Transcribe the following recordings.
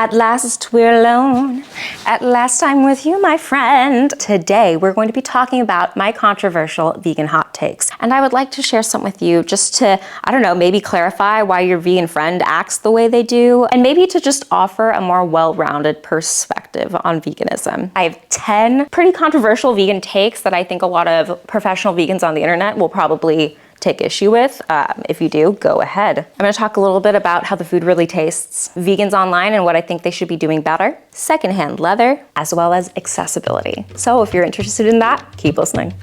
At last we're alone. At last I'm with you, my friend. Today we're going to be talking about my controversial vegan hot takes. And I would like to share some with you just to, I don't know, maybe clarify why your vegan friend acts the way they do, and maybe to just offer a more well-rounded perspective on veganism. I have 10 pretty controversial vegan takes that I think a lot of professional vegans on the internet will probably take issue with. If you do, go ahead. I'm going to talk a little bit about how the food really tastes, vegans online and what I think they should be doing better, secondhand leather, as well as accessibility. So if you're interested in that, keep listening.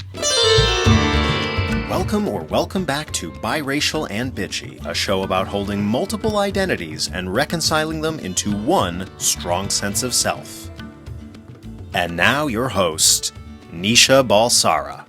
Welcome back to Biracial and Bitchy, a show about holding multiple identities and reconciling them into one strong sense of self. And now your host, Nisha Balsara.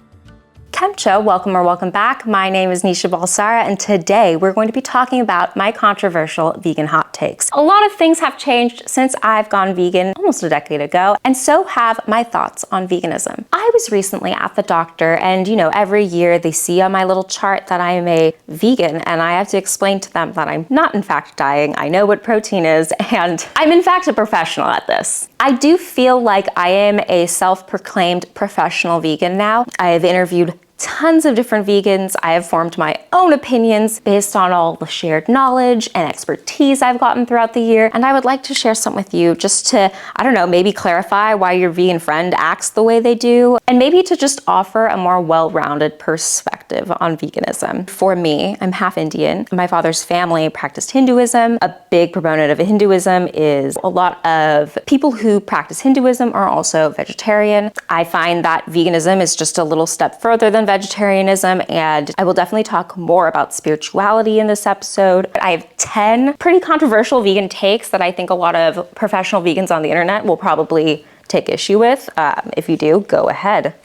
Kemcha, welcome back. My name is Nisha Balsara, and today we're going to be talking about my controversial vegan hot takes. A lot of things have changed since I've gone vegan almost a decade ago, and so have my thoughts on veganism. I was recently at the doctor, and every year they see on my little chart that I am a vegan, and I have to explain to them that I'm not in fact dying. I know what protein is, and I'm in fact a professional at this. I do feel like I am a self-proclaimed professional vegan now. I have interviewed tons of different vegans. I have formed my own opinions based on all the shared knowledge and expertise I've gotten throughout the year. And I would like to share some with you just to, I don't know, maybe clarify why your vegan friend acts the way they do, and maybe to just offer a more well-rounded perspective on veganism. For me, I'm half Indian. My father's family practiced Hinduism. A big proponent of Hinduism is a lot of people who practice Hinduism are also vegetarian. I find that veganism is just a little step further than vegetarianism, and I will definitely talk more about spirituality in this episode. I have 10 pretty controversial vegan takes that I think a lot of professional vegans on the internet will probably take issue with. If you do, go ahead.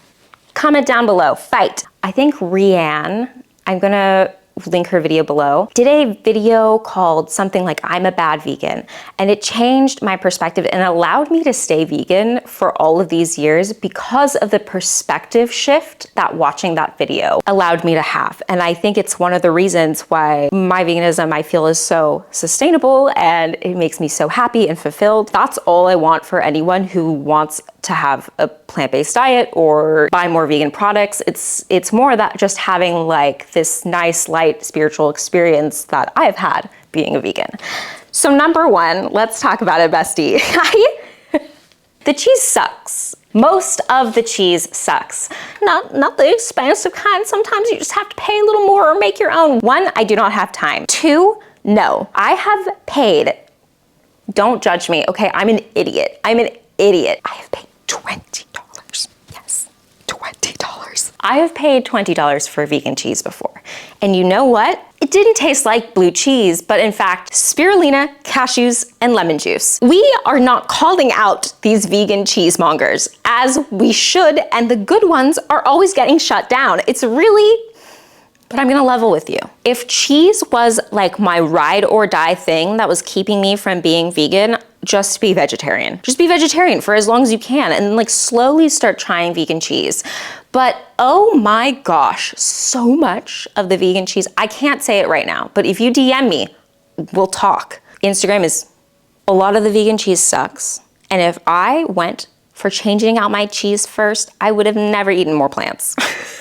Comment down below, fight. I think Rianne, I'm gonna link her video below, did a video called something like I'm a bad vegan, and it changed my perspective and allowed me to stay vegan for all of these years because of the perspective shift that watching that video allowed me to have. And I think it's one of the reasons why my veganism I feel is so sustainable and it makes me so happy and fulfilled. That's all I want for anyone who wants to have a plant-based diet or buy more vegan products. It's more that just having like this nice light spiritual experience that I've had being a vegan. So number one, let's talk about it, bestie. The cheese sucks. Most of the cheese sucks. Not the expensive kind. Sometimes you just have to pay a little more or make your own. One, I do not have time. Two, no. I have paid, don't judge me, okay? I'm an idiot. I have paid $20. Yes, $20. I have paid $20 for vegan cheese before. And you know what? It didn't taste like blue cheese, but in fact, spirulina, cashews, and lemon juice. We are not calling out these vegan cheesemongers, as we should, and the good ones are always getting shut down. It's really, but I'm gonna level with you. If cheese was like my ride or die thing that was keeping me from being vegan, just be vegetarian. Just be vegetarian for as long as you can and like slowly start trying vegan cheese. But oh my gosh, so much of the vegan cheese, I can't say it right now, but if you DM me, we'll talk. Instagram is, a lot of the vegan cheese sucks. And if I went for changing out my cheese first, I would have never eaten more plants.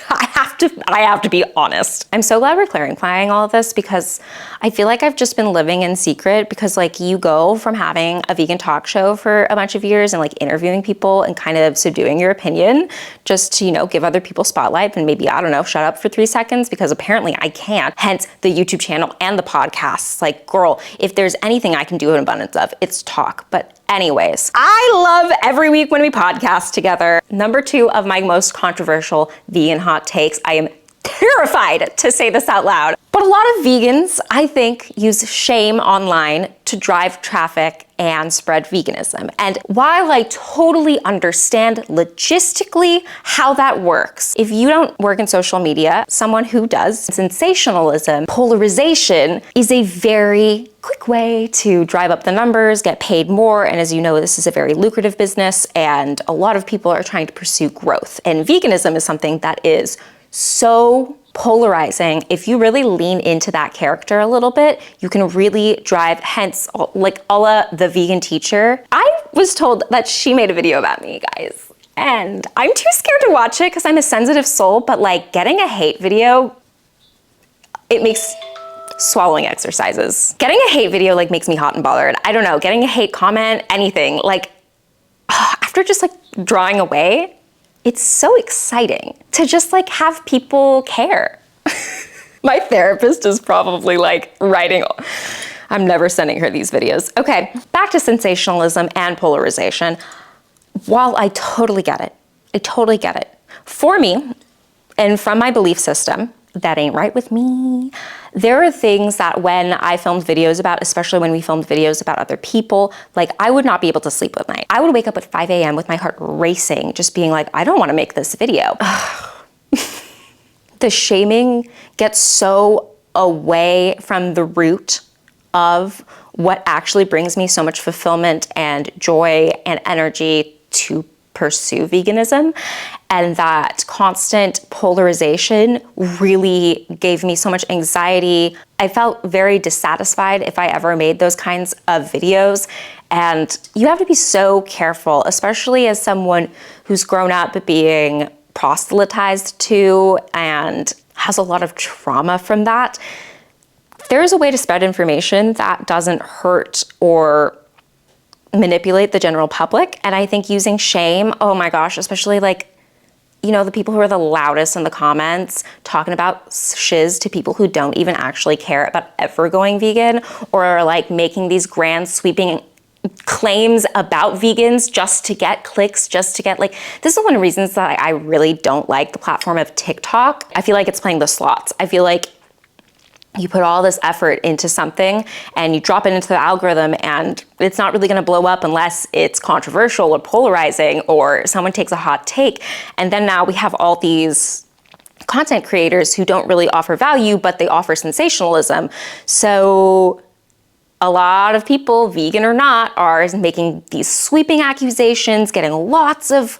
I have to be honest. I'm so glad we're clarifying all of this because I feel like I've just been living in secret because like you go from having a vegan talk show for a bunch of years and like interviewing people and kind of subduing your opinion just to, give other people spotlight and maybe, I don't know, shut up for 3 seconds because apparently I can't. Hence the YouTube channel and the podcasts. Like, girl, if there's anything I can do an abundance of, it's talk. But anyways, I love every week when we podcast together. Number 2 of my most controversial vegan hot takes. I am terrified to say this out loud, but a lot of vegans, I think, use shame online to drive traffic and spread veganism. And while I totally understand logistically how that works, if you don't work in social media, someone who does, sensationalism, polarization is a very quick way to drive up the numbers, get paid more, and as you know, this is a very lucrative business, and a lot of people are trying to pursue growth. And veganism is something that is so polarizing. If you really lean into that character a little bit, you can really drive, hence like Alla the vegan teacher. I was told that she made a video about me, guys. And I'm too scared to watch it because I'm a sensitive soul, but like getting a hate video, it makes swallowing exercises. Getting a hate video like makes me hot and bothered. I don't know, getting a hate comment, anything, like after just like drawing away, it's so exciting to just like have people care. My therapist is probably like writing, I'm never sending her these videos. Okay, back to sensationalism and polarization. While I totally get it, for me, and from my belief system, that ain't right with me. There are things that when I filmed videos about, especially when we filmed videos about other people, like I would not be able to sleep at night. I would wake up at 5 a.m. with my heart racing, just being like, I don't want to make this video. The shaming gets so away from the root of what actually brings me so much fulfillment and joy and energy to pursue veganism. And that constant polarization really gave me so much anxiety. I felt very dissatisfied if I ever made those kinds of videos. And you have to be so careful, especially as someone who's grown up being proselytized to and has a lot of trauma from that. There's a way to spread information that doesn't hurt or manipulate the general public. And I think using shame, oh my gosh, especially like, you know, the people who are the loudest in the comments talking about shiz to people who don't even actually care about ever going vegan, or are like making these grand sweeping claims about vegans just to get clicks, just to get like, this is one of the reasons that I really don't like the platform of TikTok. I feel like it's playing the slots. I feel like you put all this effort into something and you drop it into the algorithm and it's not really gonna blow up unless it's controversial or polarizing or someone takes a hot take. And then now we have all these content creators who don't really offer value, but they offer sensationalism. So a lot of people, vegan or not, are making these sweeping accusations, getting lots of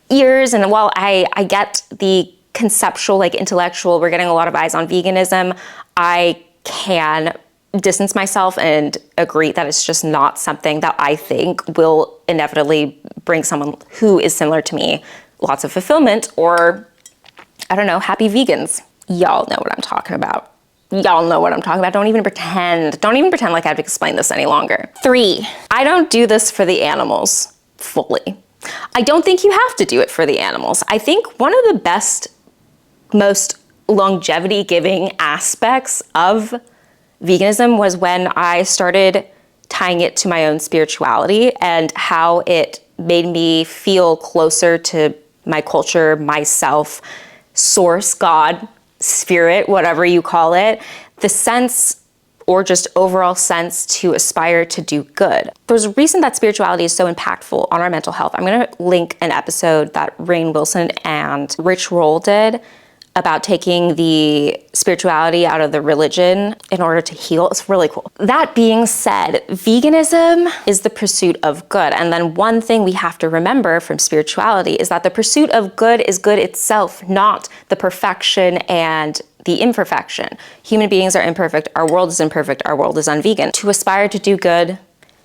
ears. And while I get the conceptual, like intellectual, we're getting a lot of eyes on veganism, I can distance myself and agree that it's just not something that I think will inevitably bring someone who is similar to me lots of fulfillment or, I don't know, happy vegans. Y'all know what I'm talking about. Y'all know what I'm talking about. Don't even pretend like I have to explain this any longer. 3, I don't do this for the animals fully. I don't think you have to do it for the animals. I think one of the best, most longevity giving aspects of veganism was when I started tying it to my own spirituality and how it made me feel closer to my culture, myself, source, God, spirit, whatever you call it, the sense or just overall sense to aspire to do good. There's a reason that spirituality is so impactful on our mental health. I'm gonna link an episode that Rainn Wilson and Rich Roll did about taking the spirituality out of the religion in order to heal. It's really cool. That being said, veganism is the pursuit of good. And then one thing we have to remember from spirituality is that the pursuit of good is good itself, not the perfection and the imperfection. Human beings are imperfect. Our world is imperfect. Our world is unvegan. To aspire to do good,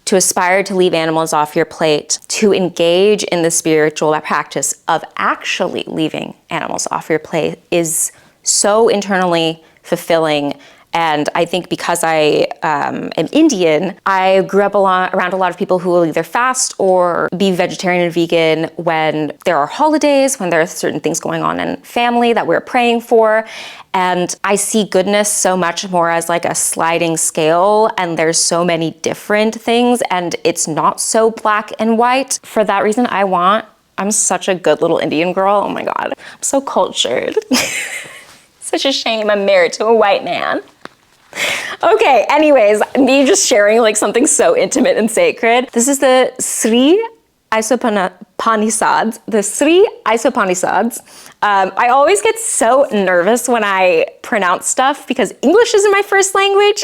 to aspire to leave animals off your plate, to engage in the spiritual practice of actually leaving animals off your plate is so internally fulfilling. And I think because I am Indian, I grew up around a lot of people who will either fast or be vegetarian and vegan when there are holidays, when there are certain things going on in family that we're praying for. And I see goodness so much more as like a sliding scale, and there's so many different things, and it's not so black and white. For that reason, I'm such a good little Indian girl. Oh my God, I'm so cultured. Such a shame I'm married to a white man. Okay, anyways, me just sharing like something so intimate and sacred. This is the Sri Isopanisads. The Sri Isopanisads. I always get so nervous when I pronounce stuff because English isn't my first language.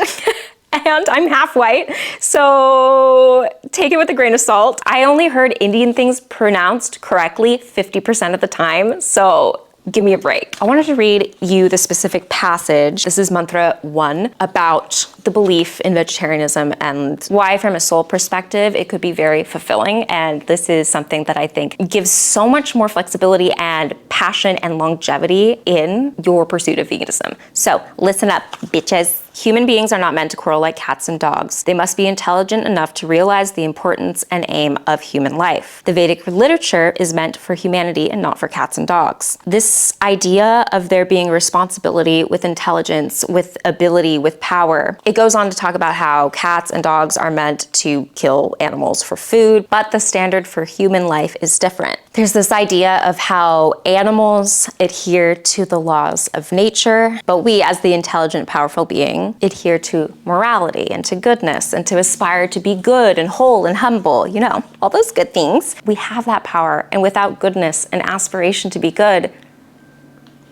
And I'm half white, so take it with a grain of salt. I only heard Indian things pronounced correctly 50% of the time, so give me a break. I wanted to read you the specific passage. This is mantra 1 about the belief in vegetarianism and why from a soul perspective, it could be very fulfilling. And this is something that I think gives so much more flexibility and passion and longevity in your pursuit of veganism. So listen up, bitches. Human beings are not meant to quarrel like cats and dogs. They must be intelligent enough to realize the importance and aim of human life. The Vedic literature is meant for humanity and not for cats and dogs. This idea of there being responsibility with intelligence, with ability, with power, it goes on to talk about how cats and dogs are meant to kill animals for food, but the standard for human life is different. There's this idea of how animals adhere to the laws of nature, but we as the intelligent, powerful being adhere to morality and to goodness and to aspire to be good and whole and humble, you know, all those good things. We have that power, and without goodness and aspiration to be good,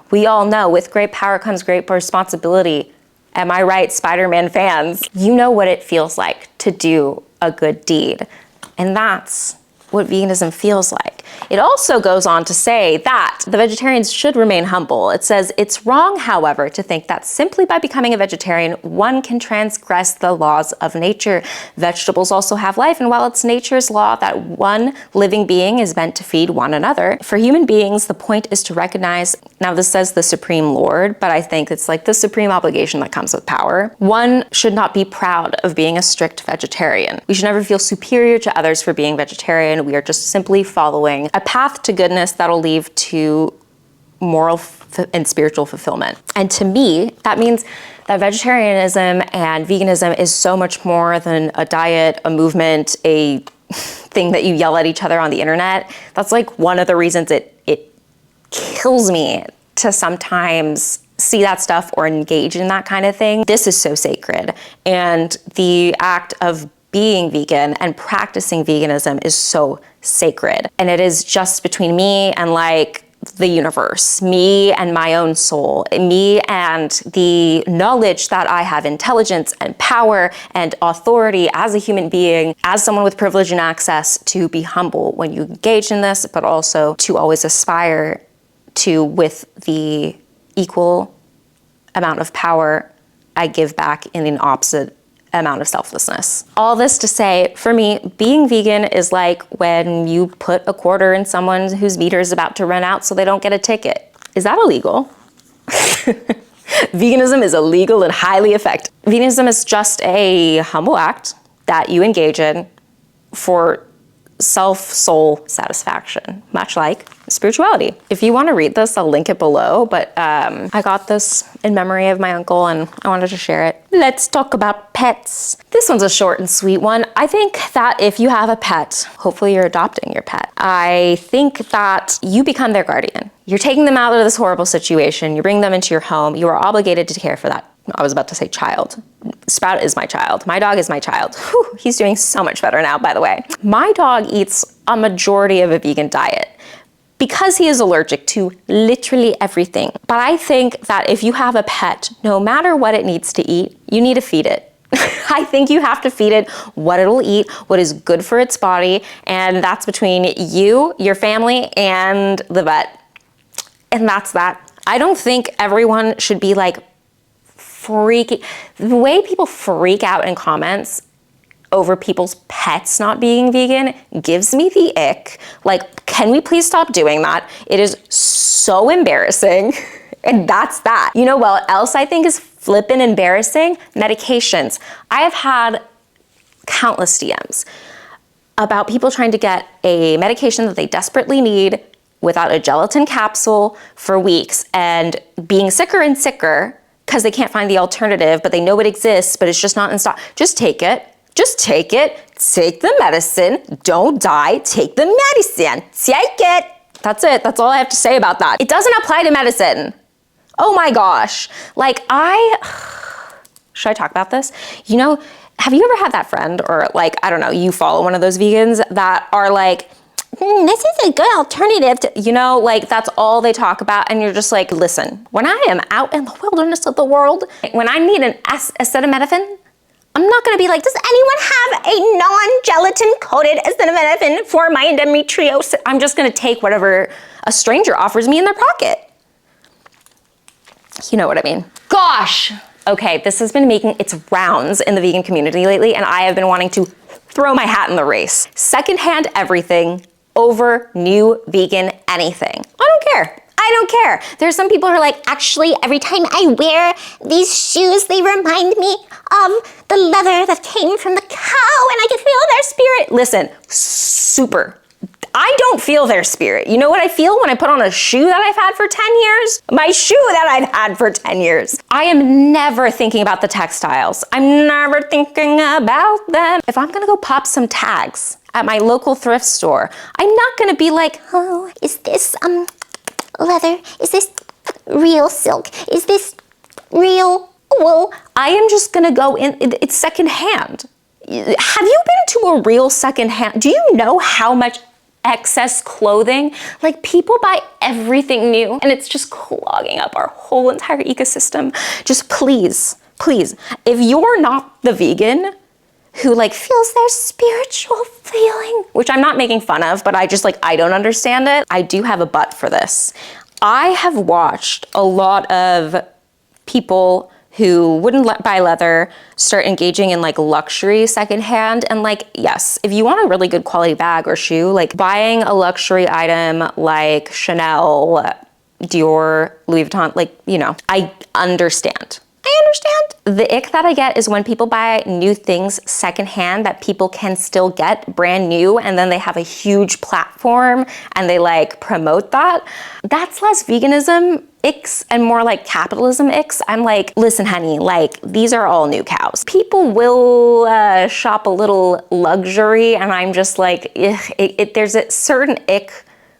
we all know with great power comes great responsibility. Am I right, Spider-Man fans? You know what it feels like to do a good deed, and that's what veganism feels like. It also goes on to say that the vegetarians should remain humble. It says, it's wrong, however, to think that simply by becoming a vegetarian, one can transgress the laws of nature. Vegetables also have life, and while it's nature's law that one living being is meant to feed one another, for human beings, the point is to recognize, now this says the Supreme Lord, but I think it's like the supreme obligation that comes with power. One should not be proud of being a strict vegetarian. We should never feel superior to others for being vegetarian. We are just simply following a path to goodness that'll lead to moral and spiritual fulfillment. And to me, that means that vegetarianism and veganism is so much more than a diet, a movement, a thing that you yell at each other on the internet. That's like one of the reasons it kills me to sometimes see that stuff or engage in that kind of thing. This is so sacred. And the act of being vegan and practicing veganism is so sacred. And it is just between me and like the universe, me and my own soul, me and the knowledge that I have intelligence and power and authority as a human being, as someone with privilege and access to be humble when you engage in this, but also to always aspire to, with the equal amount of power, I give back in an opposite amount of selflessness. All this to say, for me, being vegan is like when you put a quarter in someone whose meter is about to run out so they don't get a ticket. Is that illegal? Veganism is illegal and highly effective. Veganism is just a humble act that you engage in for self-soul satisfaction, much like spirituality. If you want to read this, I'll link it below, but I got this in memory of my uncle and I wanted to share it. Let's talk about pets. This one's a short and sweet one. I think that if you have a pet, hopefully you're adopting your pet, I think that you become their guardian. You're taking them out of this horrible situation, you bring them into your home, you are obligated to care for that. I was about to say child. Sprout is my child. My dog is my child. Whew, he's doing so much better now, by the way. My dog eats a majority of a vegan diet because he is allergic to literally everything. But I think that if you have a pet, no matter what it needs to eat, you need to feed it. I think you have to feed it what it'll eat, what is good for its body, and that's between you, your family, and the vet. And that's that. I don't think everyone should be like the way people freak out in comments over people's pets not being vegan gives me the ick. Like, can we please stop doing that? It is so embarrassing. And that's that. You know what else I think is flippin' embarrassing? Medications. I have had countless DMs about people trying to get a medication that they desperately need without a gelatin capsule for weeks and being sicker and sicker because they can't find the alternative, but they know it exists, but it's just not in stock. Just take it. Just take it. Take the medicine. Don't die. Take the medicine. Take it. That's it. That's all I have to say about that. It doesn't apply to medicine. Oh my gosh. Like should I talk about this? You know, have you ever had that friend or like, I don't know, you follow one of those vegans that are like, this is a good alternative to, you know, like that's all they talk about. And you're just like, listen, when I am out in the wilderness of the world, when I need an acetaminophen, I'm not gonna be like, does anyone have a non-gelatin coated acetaminophen for my endometriosis? I'm just gonna take whatever a stranger offers me in their pocket. You know what I mean. Gosh. Okay, this has been making its rounds in the vegan community lately, and I have been wanting to throw my hat in the race. Secondhand everything over new vegan anything. I don't care. I don't care. There's some people who are like, actually, every time I wear these shoes, they remind me of the leather that came from the cow and I can feel their spirit. Listen, super. I don't feel their spirit. You know what I feel when I put on a shoe that I've had for 10 years? My shoe that I've had for 10 years. I am never thinking about the textiles. I'm never thinking about them. If I'm gonna go pop some tags at my local thrift store, I'm not gonna be like, oh, is this leather? Is this real silk? Is this real wool? I am just gonna go in, it's secondhand. Have you been to a real secondhand? Do you know how much excess clothing? Like, people buy everything new and it's just clogging up our whole entire ecosystem. Just please, please, if you're not the vegan who like feels their spiritual feeling, which I'm not making fun of, but I just like, I don't understand it. I do have a but for this. I have watched a lot of people who wouldn't buy leather start engaging in like luxury secondhand. And like, yes, if you want a really good quality bag or shoe, like buying a luxury item like Chanel, Dior, Louis Vuitton, like, you know, I understand. I understand. The ick that I get is when people buy new things secondhand that people can still get brand new, and then they have a huge platform and they like promote that. That's less veganism icks and more like capitalism icks. I'm like, listen, honey, like these are all new cows. People will shop a little luxury, and I'm just like, there's a certain ick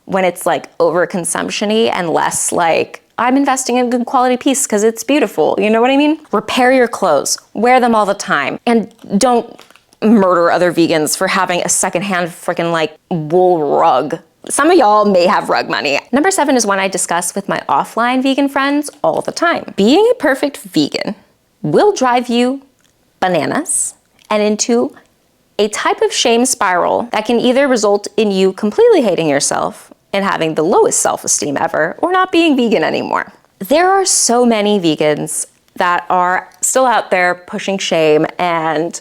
when it's like overconsumption-y and less like, I'm investing in a good quality piece because it's beautiful. You know what I mean? Repair your clothes, wear them all the time, and don't murder other vegans for having a secondhand freaking like wool rug. Some of y'all may have rug money. Number 7 is one I discuss with my offline vegan friends all the time. Being a perfect vegan will drive you bananas and into a type of shame spiral that can either result in you completely hating yourself and having the lowest self-esteem ever, or not being vegan anymore. There are so many vegans that are still out there pushing shame, and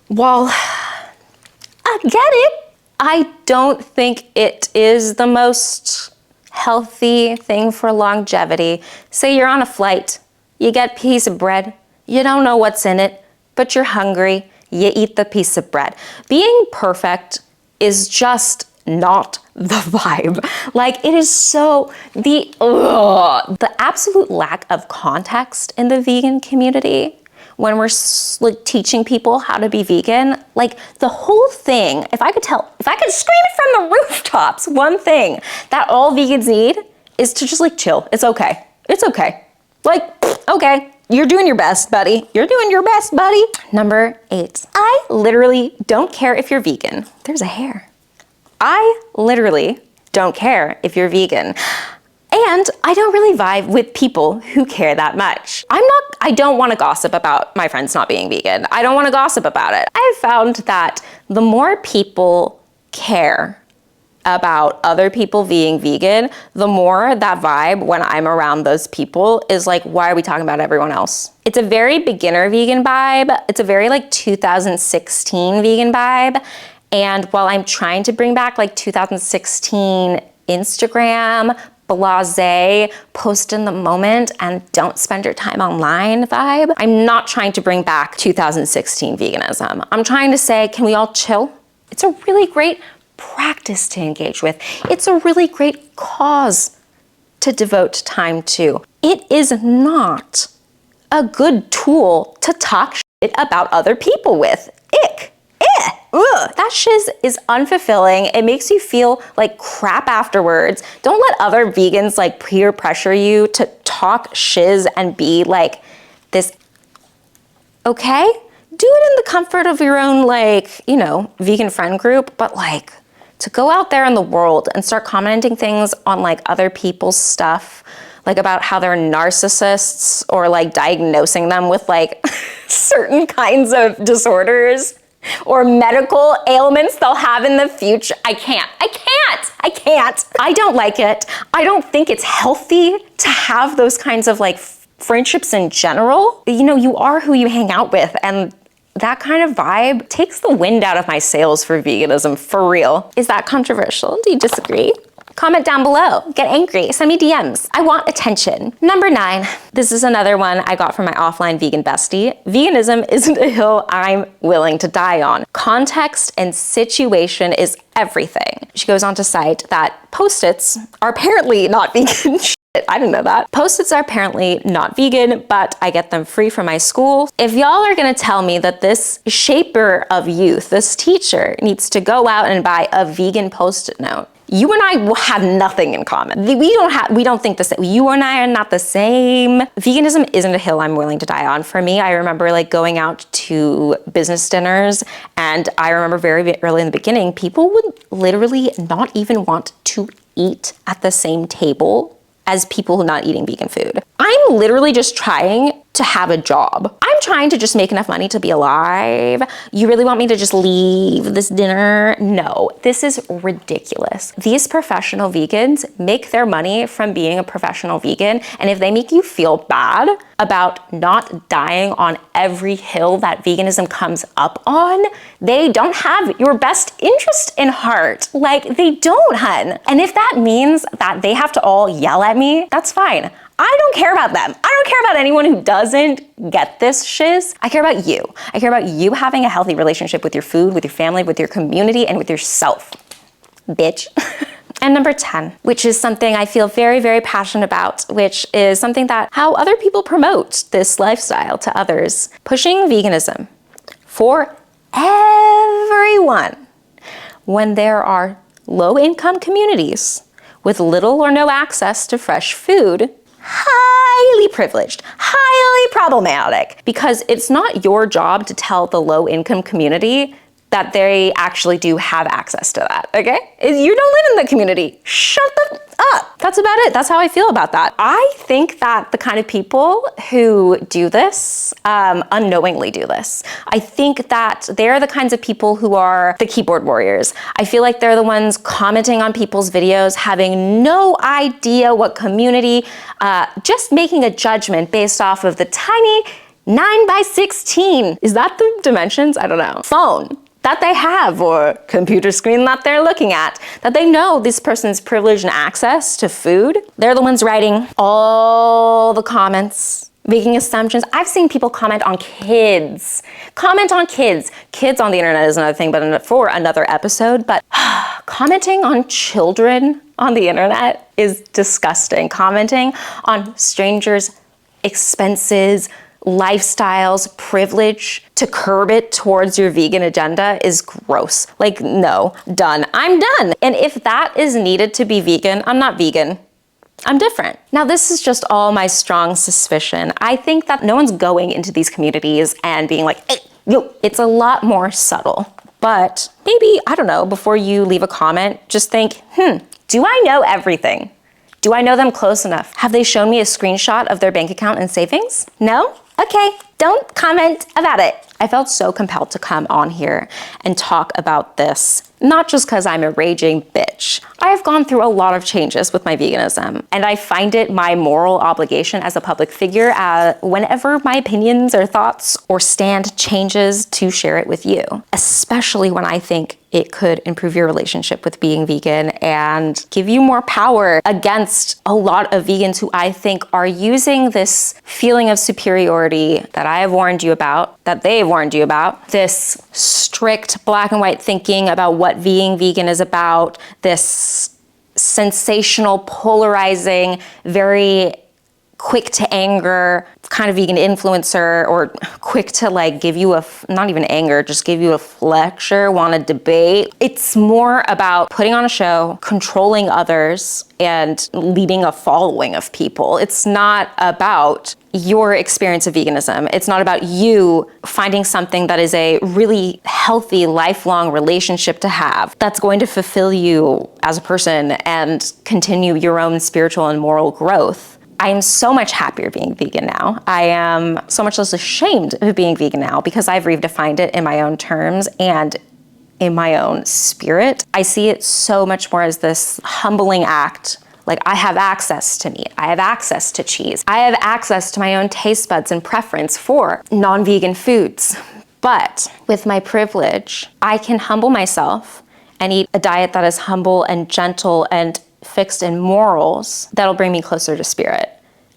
while I get it, I don't think it is the most healthy thing for longevity. Say you're on a flight, you get a piece of bread, you don't know what's in it, but you're hungry, you eat the piece of bread. Being perfect is just not the vibe. Like, it is so, the absolute lack of context in the vegan community when we're like teaching people how to be vegan, like the whole thing, if I could scream it from the rooftops, one thing that all vegans need is to just like chill. It's okay. It's okay. Like, okay. You're doing your best, buddy. You're doing your best, buddy. Number 8. I literally don't care if you're vegan. There's a hair. I literally don't care if you're vegan. And I don't really vibe with people who care that much. I don't want to gossip about my friends not being vegan. I don't want to gossip about it. I've found that the more people care about other people being vegan, the more that vibe when I'm around those people is like, why are we talking about everyone else? It's a very beginner vegan vibe. It's a very like 2016 vegan vibe. And while I'm trying to bring back like 2016 Instagram, blasé, post in the moment and don't spend your time online vibe, I'm not trying to bring back 2016 veganism. I'm trying to say, can we all chill? It's a really great practice to engage with. It's a really great cause to devote time to. It is not a good tool to talk shit about other people with. Ick. Ugh. That shiz is unfulfilling. It makes you feel like crap afterwards. Don't let other vegans like peer pressure you to talk shiz and be like this. Okay? Do it in the comfort of your own, like, you know, vegan friend group, but like to go out there in the world and start commenting things on like other people's stuff, like about how they're narcissists or like diagnosing them with like certain kinds of disorders or medical ailments they'll have in the future. I can't. I can't. I don't like it. I don't think it's healthy to have those kinds of like friendships in general. You know, you are who you hang out with, and that kind of vibe takes the wind out of my sails for veganism, for real. Is that controversial? Do you disagree? Comment down below, get angry, send me DMs. I want attention. Number 9, this is another one I got from my offline vegan bestie. Veganism isn't a hill I'm willing to die on. Context and situation is everything. She goes on to cite that Post-its are apparently not vegan. I didn't know that. Post-its are apparently not vegan, but I get them free from my school. If y'all are gonna tell me that this shaper of youth, this teacher, needs to go out and buy a vegan Post-it note, you and I have nothing in common. We don't think the same. You and I are not the same. Veganism isn't a hill I'm willing to die on. For me, I remember like going out to business dinners, and I remember very early in the beginning, people would literally not even want to eat at the same table as people who are not eating vegan food. I'm literally just trying to have a job. I'm trying to just make enough money to be alive. You really want me to just leave this dinner? No, this is ridiculous. These professional vegans make their money from being a professional vegan, and if they make you feel bad about not dying on every hill that veganism comes up on, they don't have your best interest in heart. Like, they don't, hun. And if that means that they have to all yell at me, that's fine. I don't care about them. I don't care about anyone who doesn't get this shiz. I care about you. I care about you having a healthy relationship with your food, with your family, with your community, and with yourself, bitch. And number 10, which is something I feel very, very passionate about, which is something that how other people promote this lifestyle to others. Pushing veganism for everyone when there are low-income communities with little or no access to fresh food. Highly privileged, highly problematic, because it's not your job to tell the low-income community that they actually do have access to that, okay? You don't live in the community. Shut the up. That's about it. That's how I feel about that. I think that the kind of people who do this, unknowingly do this. I think that they're the kinds of people who are the keyboard warriors. I feel like they're the ones commenting on people's videos, having no idea what community, just making a judgment based off of the tiny 9x16. Is that the dimensions? I don't know. Phone that they have, or computer screen that they're looking at, that they know this person's privilege and access to food. They're the ones writing all the comments, making assumptions. I've seen people comment on kids. Comment on kids. Kids on the internet is another thing, but for another episode. But commenting on children on the internet is disgusting. Commenting on strangers' expenses, lifestyles, privilege, to curb it towards your vegan agenda is gross. Like, no, done. I'm done. And if that is needed to be vegan, I'm not vegan. I'm different. Now, this is just all my strong suspicion. I think that no one's going into these communities and being like, hey, yo, it's a lot more subtle. But maybe, I don't know, before you leave a comment, just think, do I know everything? Do I know them close enough? Have they shown me a screenshot of their bank account and savings? No? Okay, don't comment about it. I felt so compelled to come on here and talk about this, not just because I'm a raging bitch. I have gone through a lot of changes with my veganism, and I find it my moral obligation as a public figure whenever my opinions or thoughts or stand changes to share it with you, especially when I think it could improve your relationship with being vegan and give you more power against a lot of vegans who I think are using this feeling of superiority that I have warned you about, that they've warned you about, this strict black and white thinking about what being vegan is about, this sensational, polarizing, very quick to anger kind of vegan influencer, or quick to like give you not even anger, just give you a lecture, want to debate. It's more about putting on a show, controlling others, and leading a following of people. It's not about your experience of veganism. It's not about you finding something that is a really healthy, lifelong relationship to have that's going to fulfill you as a person and continue your own spiritual and moral growth. I am so much happier being vegan now. I am so much less ashamed of being vegan now because I've redefined it in my own terms, and in my own spirit. I see it so much more as this humbling act. Like, I have access to meat, I have access to cheese, I have access to my own taste buds and preference for non-vegan foods. But with my privilege, I can humble myself and eat a diet that is humble and gentle and fixed in morals that'll bring me closer to spirit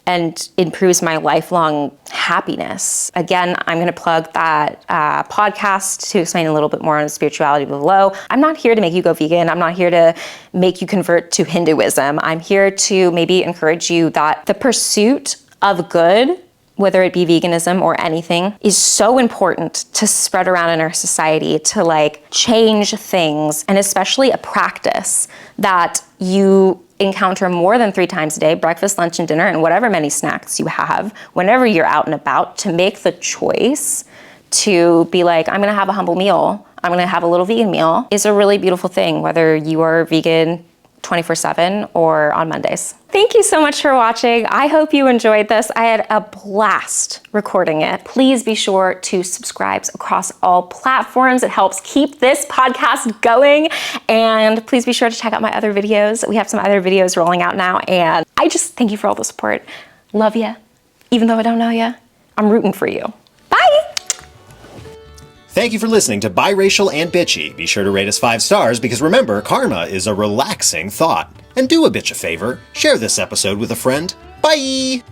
and improves my lifelong happiness. Again, I'm gonna plug that podcast to explain a little bit more on spirituality below. I'm not here to make you go vegan. I'm not here to make you convert to Hinduism. I'm here to maybe encourage you that the pursuit of good, whether it be veganism or anything, is so important to spread around in our society to like change things, and especially a practice that you encounter more than 3 times a day, breakfast, lunch, and dinner, and whatever many snacks you have, whenever you're out and about, to make the choice to be like, I'm gonna have a humble meal, I'm gonna have a little vegan meal, is a really beautiful thing, whether you are vegan 24/7 or on Mondays. Thank you so much for watching. I hope you enjoyed this. I had a blast recording it. Please be sure to subscribe across all platforms. It helps keep this podcast going. And please be sure to check out my other videos. We have some other videos rolling out now. And I just thank you for all the support. Love ya. Even though I don't know ya, I'm rooting for you. Bye. Thank you for listening to Biracial and Bitchy. Be sure to rate us 5 stars because remember, karma is a relaxing thought. And do a bitch a favor, share this episode with a friend. Bye!